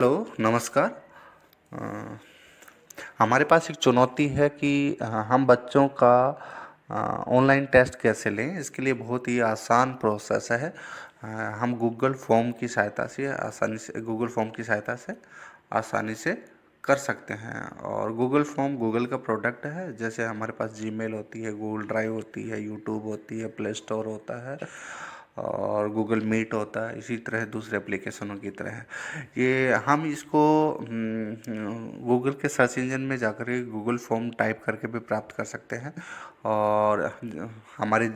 Hello, नमस्कार। अ, हमारे पास एक चुनौती है कि हम बच्चों का ऑनलाइन टेस्ट कैसे लें। इसके लिए बहुत ही आसान प्रोसेस है। हम गूगल फॉर्म की सहायता से आसानी से कर सकते हैं। और गूगल फॉर्म गूगल का प्रोडक्ट है। जैसे हमारे पास जीमेल होती है, गूगल ड्राइव होती है, यूट्यूब होती है, प्ले स्टोर होता है और गूगल मीट होता है। इसी तरह दूसरे एप्लीकेशनों की तरह है ये। हम इसको गूगल के सर्च इंजन में जाकर के गूगल फॉर्म टाइप करके भी प्राप्त कर सकते हैं। और हमारे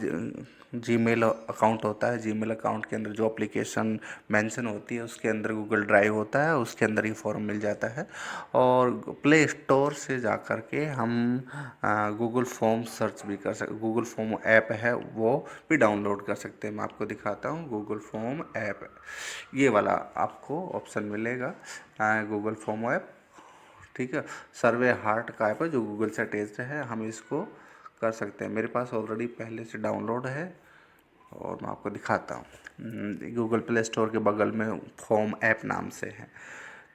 जीमेल अकाउंट होता है, जीमेल अकाउंट के अंदर जो एप्लीकेशन मेंशन होती है उसके अंदर गूगल ड्राइव होता है, उसके अंदर ही फॉर्म मिल जाता है। और प्ले स्टोर से जा कर के हम गूगल फॉर्म सर्च भी कर सकते। गूगल फॉर्म ऐप है वो भी डाउनलोड कर सकते हैं। मैं आपको दिखाता हूँ गूगल फॉर्म ऐप। ये वाला आपको ऑप्शन मिलेगा, गूगल फॉर्म ऐप। ठीक है, सर्वे हार्ट का ऐप है जो गूगल से अटैच्ड है। हम इसको कर सकते हैं। मेरे पास ऑलरेडी पहले से डाउनलोड है और मैं आपको दिखाता हूँ। गूगल प्ले स्टोर के बगल में फॉर्म ऐप नाम से है।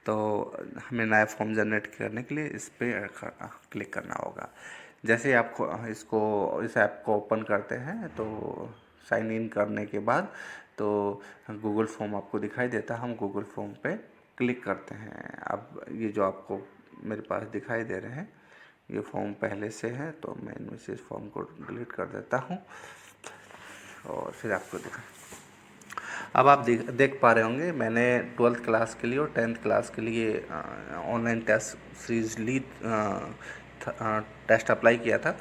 तो हमें नया फॉर्म जनरेट करने के लिए इस पर क्लिक करना होगा। जैसे आपको इस ऐप को ओपन करते हैं तो साइन इन करने के बाद तो गूगल फॉर्म आपको दिखाई देता है। हम गूगल फॉर्म पे क्लिक करते हैं। अब ये जो आपको मेरे पास दिखाई दे रहे हैं ये फॉर्म पहले से है, तो मैं इनमें से इस फॉर्म को डिलीट कर देता हूँ और फिर आपको दिखा। अब आप देख पा रहे होंगे मैंने 12th क्लास के लिए और 10th क्लास के लिए ऑनलाइन टेस्ट सीरीज ली, टेस्ट अप्लाई किया था।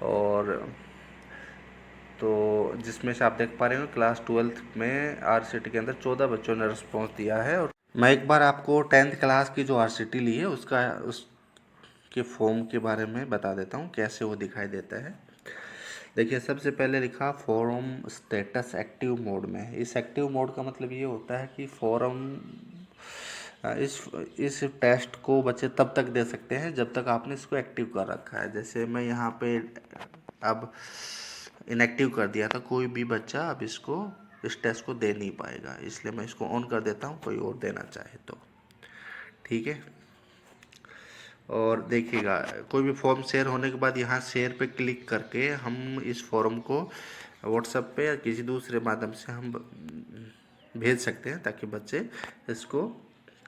और तो जिसमें से आप देख पा रहे हो क्लास 12th में आरसीटी के अंदर 14 बच्चों ने रिस्पॉन्स दिया है। और मैं एक बार आपको 10th क्लास की जो आरसीटी ली है उसके फॉर्म के बारे में बता देता हूँ कैसे वो दिखाई देता है। देखिए, सबसे पहले लिखा फॉर्म स्टेटस एक्टिव मोड में है। इस एक्टिव मोड का मतलब ये होता है कि फॉर्म इस टेस्ट को बच्चे तब तक दे सकते हैं जब तक आपने इसको एक्टिव कर रखा है। जैसे मैं यहाँ पे अब इनएक्टिव कर दिया था, कोई भी बच्चा अब इस टेस्ट को दे नहीं पाएगा। इसलिए मैं इसको ऑन कर देता हूँ, कोई और देना चाहे तो। ठीक है, और देखिएगा कोई भी फॉर्म शेयर होने के बाद यहाँ शेयर पे क्लिक करके हम इस फॉर्म को व्हाट्सएप पे या किसी दूसरे माध्यम से हम भेज सकते हैं ताकि बच्चे इसको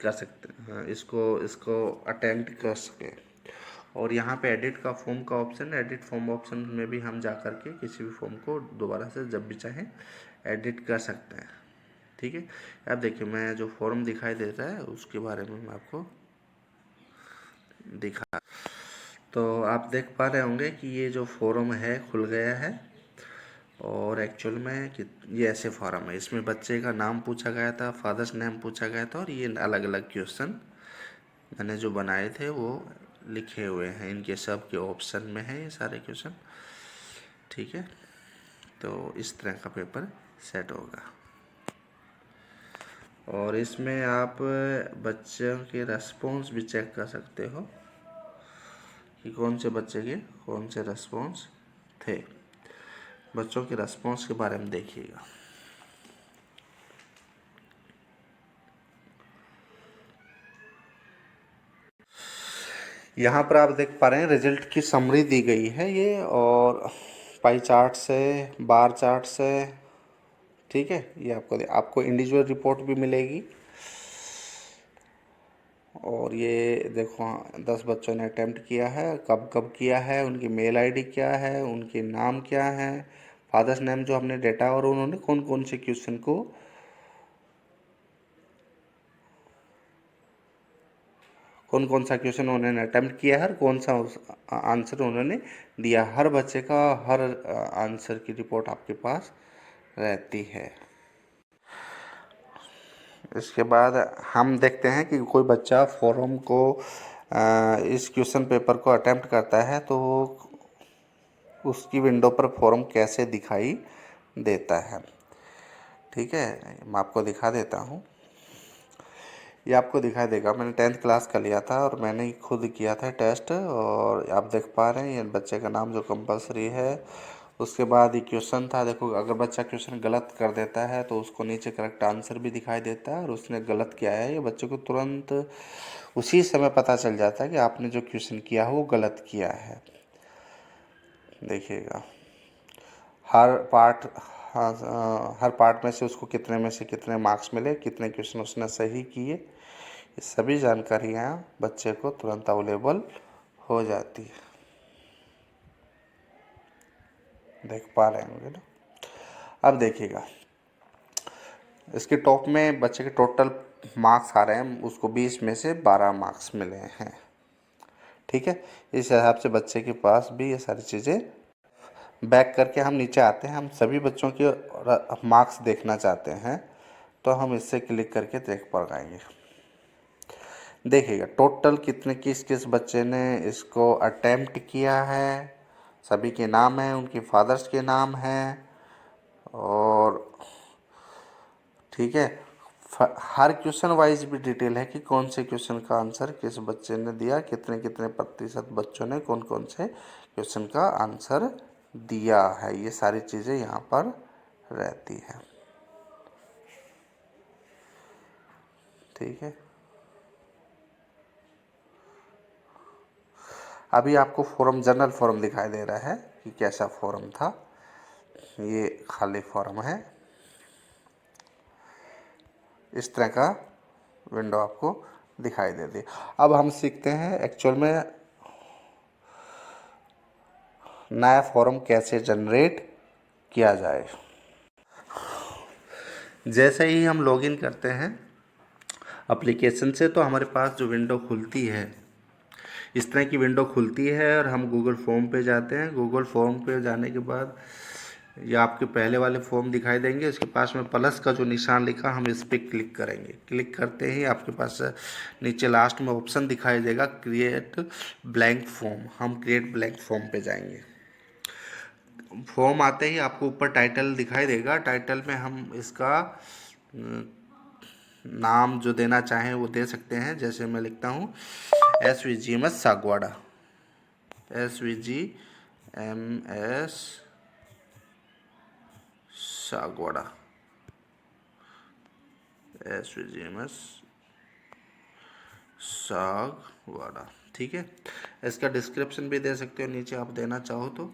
कर सकते हैं, इसको अटेम्प्ट कर सकें। और यहाँ पे एडिट का फॉर्म का ऑप्शन है। एडिट फॉर्म ऑप्शन में भी हम जा कर के किसी भी फॉर्म को दोबारा से जब भी चाहें एडिट कर सकते हैं। ठीक है, अब देखिए मैं जो फॉर्म दिखाई देता है उसके बारे में मैं आपको दिखा। तो आप देख पा रहे होंगे कि ये जो फॉर्म है खुल गया है। और एक्चुअल में कि ये ऐसे फॉर्म है, इसमें बच्चे का नाम पूछा गया था, फादर्स नेम पूछा गया था और ये अलग अलग क्वेश्चन मैंने जो बनाए थे वो लिखे हुए हैं। इनके सब के ऑप्शन में है ये सारे क्वेश्चन। ठीक है, तो इस तरह का पेपर सेट होगा। और इसमें आप बच्चों के रेस्पॉन्स भी चेक कर सकते हो कि कौन से बच्चे के कौन से रेस्पॉन्स थे। बच्चों के रेस्पॉन्स के बारे में देखिएगा। यहाँ पर आप देख पा रहे हैं रिजल्ट की समरी दी गई है ये, और पाई चार्ट से, बार चार्ट से। ठीक है, ये आपको इंडिविजुअल रिपोर्ट भी मिलेगी। और ये देखो 10 बच्चों ने अटेम्प्ट किया है, कब कब किया है, उनकी मेल आईडी क्या है, उनके नाम क्या है, फादर्स नेम जो हमने डेटा, और उन्होंने कौन कौन से क्वेश्चन को कौन कौन सा क्वेश्चन उन्होंने अटेम्प्ट किया है और कौन सा आंसर उन्होंने दिया। हर बच्चे का हर आंसर की रिपोर्ट आपके पास रहती है। इसके बाद हम देखते हैं कि कोई बच्चा फॉर्म को इस क्वेश्चन पेपर को अटेम्प्ट करता है तो उसकी विंडो पर फॉर्म कैसे दिखाई देता है। ठीक है, मैं आपको दिखा देता हूँ। ये आपको दिखाई देगा। मैंने 10th क्लास का लिया था और मैंने खुद किया था टेस्ट। और आप देख पा रहे हैं ये बच्चे का नाम जो कंपलसरी है उसके बाद ये क्वेश्चन था। देखो, अगर बच्चा क्वेश्चन गलत कर देता है तो उसको नीचे करेक्ट आंसर भी दिखाई देता है, और उसने गलत किया है ये बच्चे को तुरंत उसी समय पता चल जाता है कि आपने जो क्वेश्चन किया है वो गलत किया है। देखिएगा, हर पार्ट, हाँ, हर पार्ट में से उसको कितने में से कितने मार्क्स मिले, कितने क्वेश्चन उसने सही किए, ये सभी जानकारियाँ बच्चे को तुरंत अवेलेबल हो जाती है। देख पा रहे होंगे ना। अब देखिएगा, इसके टॉप में बच्चे के टोटल मार्क्स आ रहे हैं, उसको 20 में से 12 मार्क्स मिले हैं। ठीक है, इस हिसाब से बच्चे के पास भी ये सारी चीज़ें। बैक करके हम नीचे आते हैं, हम सभी बच्चों के मार्क्स देखना चाहते हैं, तो हम इससे क्लिक करके देख पाएंगे। देखिएगा टोटल कितने किस किस बच्चे ने इसको अटेम्प्ट किया है, सभी के नाम हैं, उनके फादर्स के नाम हैं, और ठीक है, हर क्वेश्चन वाइज भी डिटेल है कि कौन से क्वेश्चन का आंसर किस बच्चे ने दिया, कितने कितने प्रतिशत बच्चों ने कौन कौन से क्वेश्चन का आंसर दिया है, ये सारी चीज़ें यहाँ पर रहती है। ठीक है, अभी आपको फॉर्म, जनरल फॉर्म दिखाई दे रहा है कि कैसा फॉर्म था। ये खाली फॉर्म है, इस तरह का विंडो आपको दिखाई देती है। अब हम सीखते हैं एक्चुअल में नया फॉर्म कैसे जनरेट किया जाए। जैसे ही हम लॉगिन करते हैं एप्लीकेशन से, तो हमारे पास जो विंडो खुलती है, इस तरह की विंडो खुलती है, और हम गूगल फॉर्म पे जाते हैं। गूगल फॉर्म पे जाने के बाद ये आपके पहले वाले फॉर्म दिखाई देंगे, उसके पास में प्लस का जो निशान लिखा, हम इस पर क्लिक करेंगे। क्लिक करते ही आपके पास नीचे लास्ट में ऑप्शन दिखाई देगा क्रिएट ब्लैंक फॉर्म, हम क्रिएट ब्लैंक फॉर्म पे जाएंगे। फॉर्म आते ही आपको ऊपर टाइटल दिखाई देगा, टाइटल में हम इसका नाम जो देना चाहें वो दे सकते हैं। जैसे मैं लिखता हूँ SVGMS Sagwara, SVGMS Sagwara, SVGMS Sagwara. ठीक है, इसका डिस्क्रिप्शन भी दे सकते हो नीचे आप देना चाहो तो,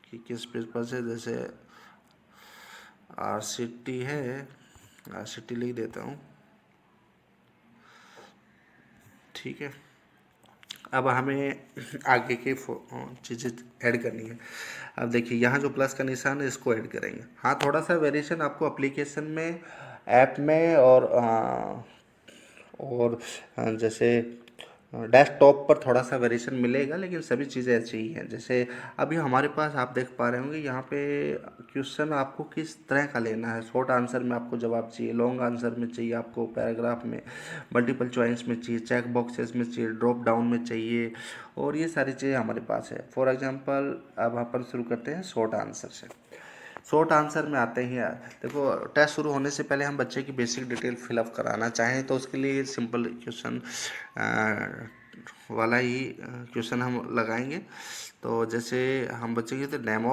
कि किस पेपर से, जैसे RCT है, RCT लिख देता हूँ। ठीक है, अब हमें आगे की चीज़ें ऐड करनी है। अब देखिए यहाँ जो प्लस का निशान है इसको ऐड करेंगे। हाँ, थोड़ा सा वेरिएशन आपको एप्लीकेशन में, ऐप में, और जैसे डेस्कटॉप पर थोड़ा सा वेरिएशन मिलेगा, लेकिन सभी चीज़ें ऐसी ही हैं। जैसे अभी हमारे पास आप देख पा रहे होंगे यहाँ पे क्वेश्चन आपको किस तरह का लेना है। शॉर्ट आंसर में आपको जवाब चाहिए, लॉन्ग आंसर में चाहिए, आपको पैराग्राफ में, मल्टीपल चॉइस में चाहिए, चेक बॉक्सेस में चाहिए, ड्रॉप डाउन में चाहिए, और ये सारी चीज़ें हमारे पास है। फॉर एग्जांपल अब अपन शुरू करते हैं शॉर्ट आंसर से। शॉर्ट आंसर में आते ही देखो, टेस्ट शुरू होने से पहले हम बच्चे की बेसिक डिटेल फिलअप कराना चाहें तो उसके लिए सिंपल क्वेश्चन वाला ही क्वेश्चन हम लगाएंगे। तो जैसे हम बच्चे की, तो name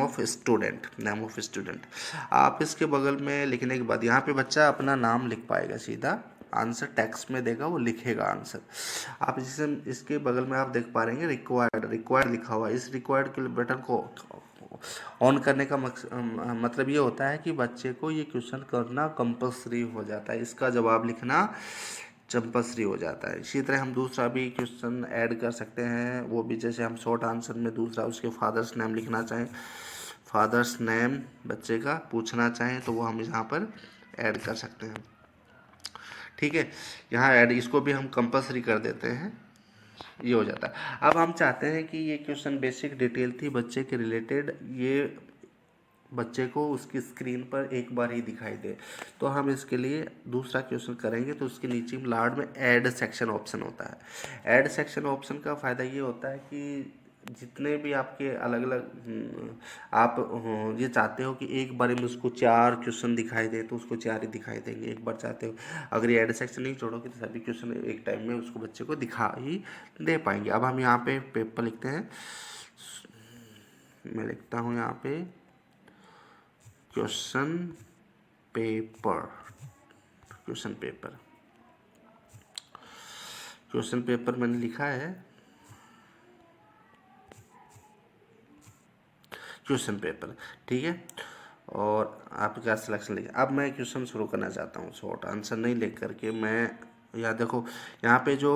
of student, name of student आप इसके बगल में लिखने के बाद यहाँ पे बच्चा अपना नाम लिख पाएगा, सीधा आंसर टेक्स्ट में देगा, वो लिखेगा आंसर। आप जिसे इसके बगल में आप देख पा रहे हैं रिक्वायर्ड, रिक्वायर्ड लिखा हुआ है। इस रिक्वायर्ड के बटन को ऑन करने का मतलब ये होता है कि बच्चे को ये क्वेश्चन करना कंपल्सरी हो जाता है, इसका जवाब लिखना कंपल्सरी हो जाता है। इसी तरह हम दूसरा भी क्वेश्चन ऐड कर सकते हैं, वो भी जैसे हम शॉर्ट आंसर में दूसरा उसके फादर्स नेम लिखना चाहें, फादर्स नेम बच्चे का पूछना चाहें, तो वो हम यहाँ पर ऐड कर सकते हैं। ठीक है, यहाँ ऐड, इसको भी हम कंपल्सरी कर देते हैं, ये हो जाता है। अब हम चाहते हैं कि ये क्वेश्चन बेसिक डिटेल थी बच्चे के रिलेटेड, ये बच्चे को उसकी स्क्रीन पर एक बार ही दिखाई दे, तो हम इसके लिए दूसरा क्वेश्चन करेंगे। तो उसके नीचे लार्ड में ऐड सेक्शन ऑप्शन होता है। ऐड सेक्शन ऑप्शन का फ़ायदा ये होता है कि जितने भी आपके अलग अलग आप ये चाहते हो कि एक बार में उसको 4 क्वेश्चन दिखाई दे, तो उसको 4 ही दिखाई देंगे। एक बार चाहते हो अगर ये ऐड सेक्शन नहीं छोड़ोगे तो सभी क्वेश्चन एक टाइम में उसको बच्चे को दिखा ही दे पाएंगे। अब हम यहाँ पे पेपर लिखते हैं मैं लिखता हूँ यहाँ पे question paper. Question paper, question paper मैंने लिखा है, क्वेश्चन पेपर, ठीक है। और आपका सिलेक्शन लिखा। अब मैं क्वेश्चन शुरू करना चाहता हूँ, शॉर्ट आंसर नहीं लेकर करके मैं, यहाँ देखो यहाँ पे जो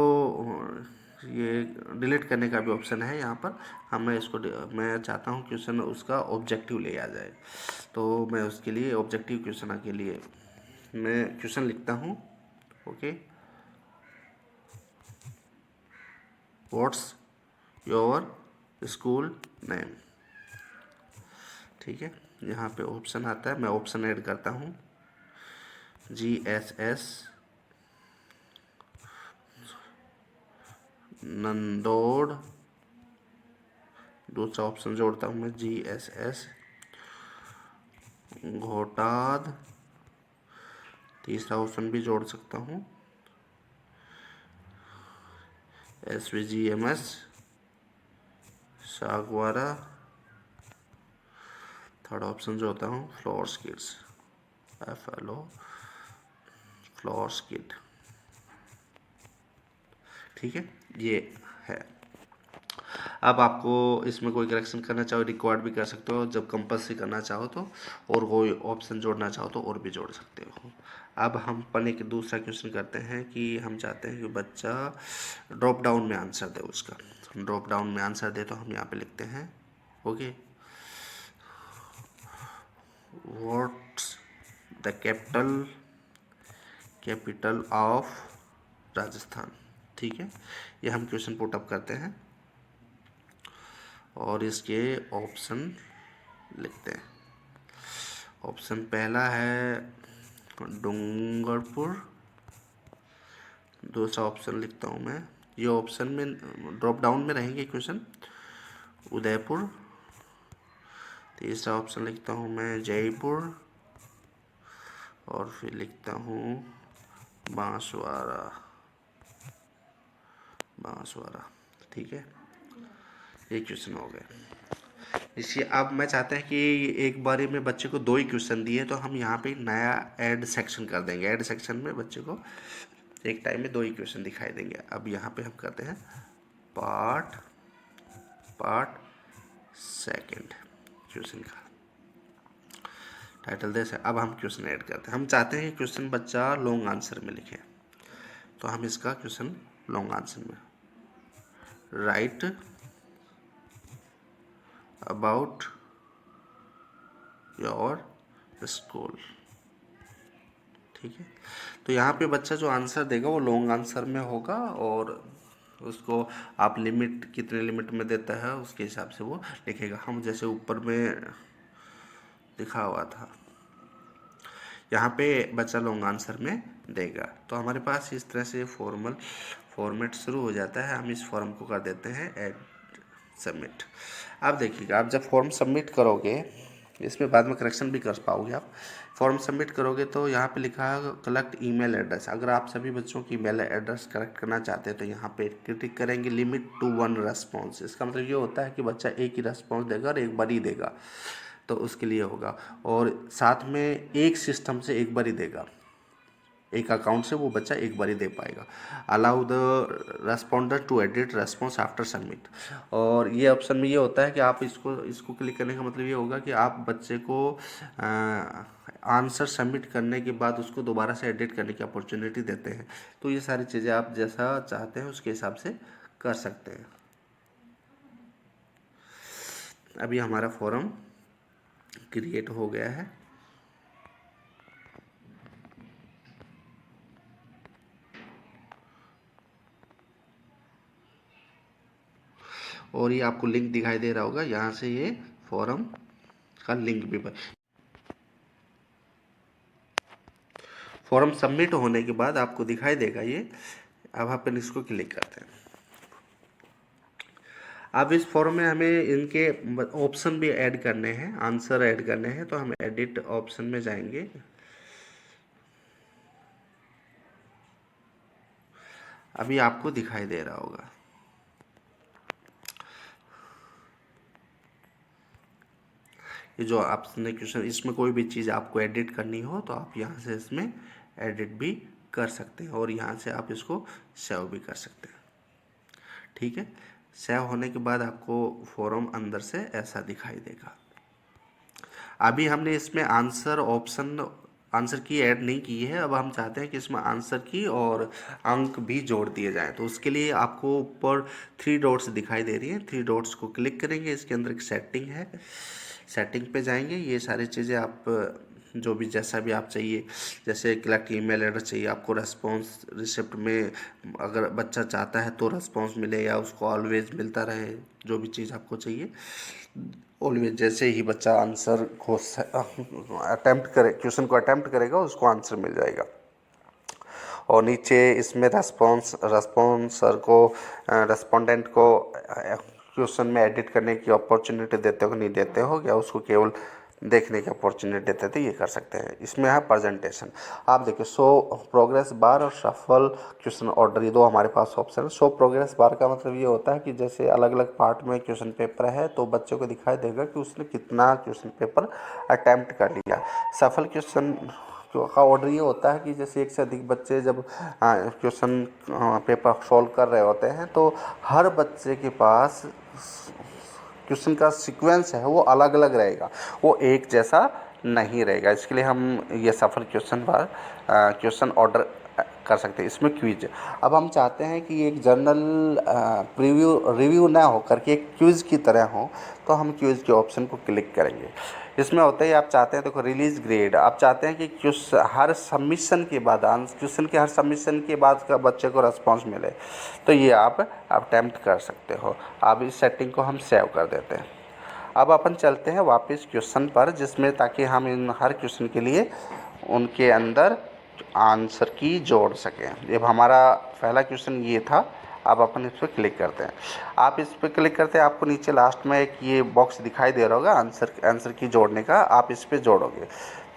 ये डिलीट करने का भी ऑप्शन है यहाँ पर। मैं इसको मैं चाहता हूँ क्वेश्चन उसका ऑब्जेक्टिव ले आ जाए, तो मैं उसके लिए ऑब्जेक्टिव क्वेश्चन के लिए मैं क्वेश्चन लिखता हूँ। Okay, what's your school name, ठीक है। यहाँ पे ऑप्शन आता है, मैं ऑप्शन ऐड करता हूँ, GSS नंदोड़। दूसरा ऑप्शन जोड़ता हूँ मैं, GSS घोटाद। तीसरा ऑप्शन भी जोड़ सकता हूँ, SVGMS सागवारा। थर्ड ऑप्शन जोड़ता हूँ, floors kids, FLO floors kid, ठीक है, ये है। अब आपको इसमें कोई करेक्शन करना चाहो रिकॉर्ड भी कर सकते हो, जब कंपल्सरी करना चाहो तो, और कोई ऑप्शन जोड़ना चाहो तो और भी जोड़ सकते हो। अब हम अपन एक दूसरा क्वेश्चन करते हैं कि हम चाहते हैं कि बच्चा ड्रॉप डाउन में आंसर दे, उसका ड्रॉप डाउन में आंसर दे, तो हम यहाँ पे लिखते हैं okay, what's the capital of Rajasthan, ठीक है। ये हम क्वेश्चन पुट अप करते हैं और इसके ऑप्शन लिखते हैं। ऑप्शन पहला है डूंगरपुर। दूसरा ऑप्शन लिखता हूँ मैं, ये ऑप्शन में ड्रॉप डाउन में रहेंगे क्वेश्चन, उदयपुर। तीसरा ऑप्शन लिखता हूँ मैं जयपुर, और फिर लिखता हूँ बांसवाड़ा, ठीक है। ये क्वेश्चन हो गए। इसलिए अब मैं चाहता है कि एक बारी में बच्चे को 2 ही क्वेश्चन दिए, तो हम यहाँ पे नया ऐड सेक्शन कर देंगे। ऐड सेक्शन में बच्चे को एक टाइम में 2 ही क्वेश्चन दिखाई देंगे। अब यहाँ पे हम करते हैं पार्ट सेकंड, क्वेश्चन का टाइटल दे से। अब हम क्वेश्चन ऐड करते हैं। हम चाहते हैं कि क्वेश्चन बच्चा लॉन्ग आंसर में लिखे, तो हम इसका क्वेश्चन लॉन्ग आंसर में, राइट अबाउट योर स्कूल, ठीक है। तो यहाँ पे बच्चा जो आंसर देगा वो लॉन्ग आंसर में होगा, और उसको आप लिमिट कितने लिमिट में देता है उसके हिसाब से वो लिखेगा। हम जैसे ऊपर में लिखा हुआ था, यहाँ पे बच्चा लॉन्ग आंसर में देगा। तो हमारे पास इस तरह से फॉर्मेट शुरू हो जाता है। हम इस फॉर्म को कर देते हैं ऐड सबमिट। अब देखिएगा, आप जब फॉर्म सबमिट करोगे, इसमें बाद में करेक्शन भी कर पाओगे आप। फॉर्म सबमिट करोगे तो यहाँ पे लिखा है कलेक्ट ईमेल एड्रेस। अगर आप सभी बच्चों की ईमेल एड्रेस कलेक्ट करना चाहते हैं तो यहाँ पे क्लिक करेंगे, लिमिट टू 1 रेस्पॉन्स। इसका मतलब ये होता है कि बच्चा एक ही रेस्पॉन्स देगा और एक बार ही देगा, तो उसके लिए होगा। और साथ में एक सिस्टम से एक बार ही देगा, एक अकाउंट से वो बच्चा एक बार ही दे पाएगा। Allow the responder to edit response after submit. और ये ऑप्शन में ये होता है कि आप इसको क्लिक करने का मतलब ये होगा कि आप बच्चे को आंसर सबमिट करने के बाद उसको दोबारा से एडिट करने की अपॉर्चुनिटी देते हैं। तो ये सारी चीज़ें आप जैसा चाहते हैं उसके हिसाब से कर सकते हैं। अभी हमारा फॉर्म क्रिएट हो गया है। और ये आपको लिंक दिखाई दे रहा होगा, यहाँ से ये फॉर्म का लिंक भी फॉर्म सबमिट होने के बाद आपको दिखाई देगा ये। अब अपन इसको क्लिक करते हैं। अब इस फॉर्म में हमें इनके ऑप्शन भी ऐड करने हैं, आंसर ऐड करने हैं, तो हम एडिट ऑप्शन में जाएंगे। अभी आपको दिखाई दे रहा होगा, ये जो आपने क्वेश्चन, इसमें कोई भी चीज़ आपको एडिट करनी हो तो आप यहाँ से इसमें एडिट भी कर सकते हैं और यहाँ से आप इसको सेव भी कर सकते हैं। ठीक है, सेव होने के बाद आपको फॉर्म अंदर से ऐसा दिखाई देगा। अभी हमने इसमें आंसर की ऐड नहीं की है। अब हम चाहते हैं कि इसमें आंसर की और अंक भी जोड़ दिए जाएं। तो उसके लिए आपको ऊपर 3 डॉट्स दिखाई दे रही हैं, 3 डॉट्स को क्लिक करेंगे। इसके अंदर एक सेटिंग है, सेटिंग पे जाएंगे। ये सारी चीज़ें आप जो भी जैसा भी आप चाहिए, जैसे कलेक्ट ईमेल एड्रेस चाहिए आपको, रेस्पॉन्स रिसिप्ट में अगर बच्चा चाहता है तो रेस्पॉन्स मिले या उसको ऑलवेज मिलता रहे, जो भी चीज़ आपको चाहिए ऑलवेज, जैसे ही बच्चा आंसर को अटेम्प्ट करे, क्वेश्चन को अटेम्प्ट करेगा उसको आंसर मिल जाएगा। और नीचे इसमें रेस्पॉन्सर को रेस्पोंडेंट को क्वेश्चन में एडिट करने की अपॉर्चुनिटी देते हो, नहीं देते हो, या उसको केवल देखने की अपॉर्चुनिटी देते थे, ये कर सकते हैं। इसमें है प्रेजेंटेशन। आप देखिए, शो प्रोग्रेस बार और शफल क्वेश्चन ऑर्डर, ये दो हमारे पास ऑप्शन है। शो प्रोग्रेस बार का मतलब ये होता है कि जैसे अलग अलग पार्ट में क्वेश्चन पेपर है तो बच्चे को दिखाई देगा कि उसने कितना क्वेश्चन पेपर अटैम्प्ट कर लिया। सफल क्वेश्चन का ऑर्डर ये होता है कि जैसे एक से अधिक बच्चे जब क्वेश्चन पेपर सॉल्व कर रहे होते हैं तो हर बच्चे के पास क्वेश्चन का सीक्वेंस है वो अलग अलग रहेगा, वो एक जैसा नहीं रहेगा। इसके लिए हम ये सफल क्वेश्चन ऑर्डर कर सकते हैं। इसमें क्विज, अब हम चाहते हैं कि एक जनरल रिव्यू ना हो करके एक क्विज की तरह हो, तो हम क्विज के ऑप्शन को क्लिक करेंगे। इसमें होता है आप चाहते हैं, देखो रिलीज ग्रेड, आप चाहते हैं कि हर सबमिशन के बाद क्वेश्चन के हर सबमिशन के बाद का बच्चे को रिस्पांस मिले, तो ये आप अटेम्प्ट कर सकते हो। अब इस सेटिंग को हम सेव कर देते हैं। अब अपन चलते हैं वापस क्वेश्चन पर, जिसमें ताकि हम इन हर क्वेश्चन के लिए उनके अंदर आंसर की जोड़ सकें। अब हमारा पहला क्वेश्चन ये था। अब अपन इस पर क्लिक करते हैं। आप इस पर क्लिक करते हैं, आपको नीचे लास्ट में एक ये बॉक्स दिखाई दे रहा होगा आंसर की जोड़ने का, आप इस पर जोड़ोगे।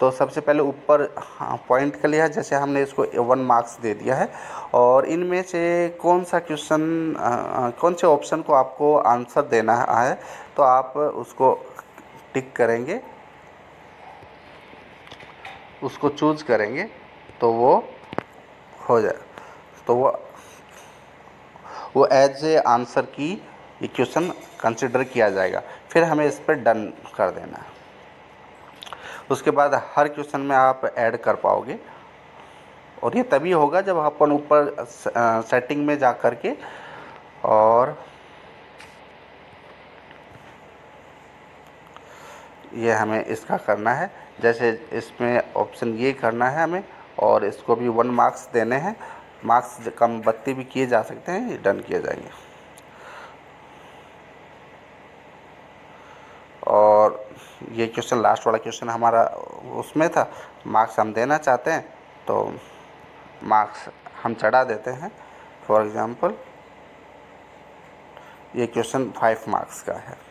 तो सबसे पहले ऊपर पॉइंट का लिया, जैसे हमने इसको 1 मार्क्स दे दिया है, और इनमें से कौन सा क्वेश्चन कौन से ऑप्शन को आपको आंसर देना है, तो आप उसको टिक करेंगे, उसको चूज करेंगे तो वो हो जाए, तो वो एज ए आंसर की ये क्वेश्चन कंसिडर किया जाएगा। फिर हमें इस पर डन कर देना है। उसके बाद हर क्वेश्चन में आप ऐड कर पाओगे, और ये तभी होगा जब अपन ऊपर सेटिंग में जा कर के और ये हमें इसका करना है। जैसे इसमें ऑप्शन ये करना है हमें, और इसको भी 1 मार्क्स देने हैं। मार्क्स कम बत्ती भी किए जा सकते हैं, ये डन किए जाएंगे। और ये क्वेश्चन लास्ट वाला क्वेश्चन हमारा उसमें था, मार्क्स हम देना चाहते हैं तो मार्क्स हम चढ़ा देते हैं। फॉर एग्ज़ाम्पल ये क्वेश्चन 5 मार्क्स का है,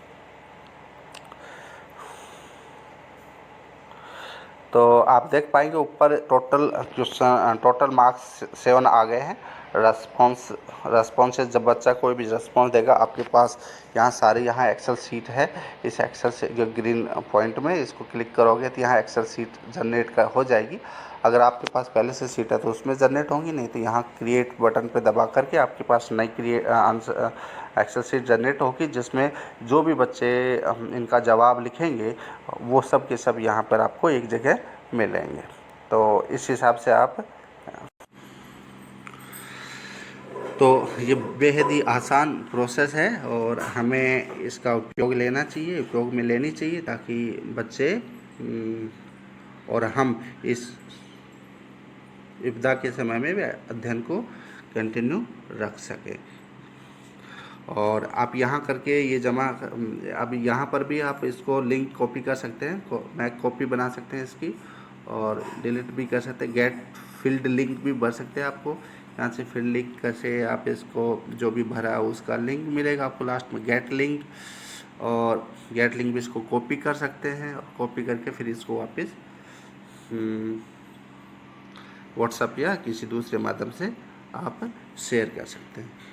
तो आप देख पाएंगे ऊपर टोटल मार्क्स 7 आ गए हैं। रेस्पॉन्सेज, जब बच्चा कोई भी रेस्पॉन्स देगा, आपके पास यहाँ सारी यहाँ एक्सेल सीट है। इस एक्सेल से जो ग्रीन पॉइंट में इसको क्लिक करोगे तो यहाँ एक्सेल सीट जनरेट हो जाएगी। अगर आपके पास पहले से सीट है तो उसमें जनरेट होंगी, नहीं तो यहाँ क्रिएट बटन पे दबा करके आपके पास नई आंसर एक्सेल सीट जनरेट होगी, जिसमें जो भी बच्चे इनका जवाब लिखेंगे वो सब के सब यहाँ पर आपको एक जगह मिलेंगे। तो इस हिसाब से आप, तो ये बेहद ही आसान प्रोसेस है और हमें इसका उपयोग लेना चाहिए, उपयोग में लेनी चाहिए, ताकि बच्चे और हम इस विपदा के समय में भी अध्ययन को कंटिन्यू रख सकें। और आप यहाँ करके ये अब यहाँ पर भी आप इसको लिंक कॉपी कर सकते हैं, मैं कॉपी बना सकते हैं इसकी, और डिलीट भी कर सकते हैं। गेट फील्ड लिंक भी भर सकते हैं। आपको यहाँ से फील्ड लिंक से आप इसको जो भी भरा उसका लिंक मिलेगा आपको लास्ट में, गेट लिंक, और गेट लिंक भी इसको कॉपी कर सकते हैं, और कॉपी करके फिर इसको वापस व्हाट्सएप या किसी दूसरे माध्यम से आप शेयर कर सकते हैं।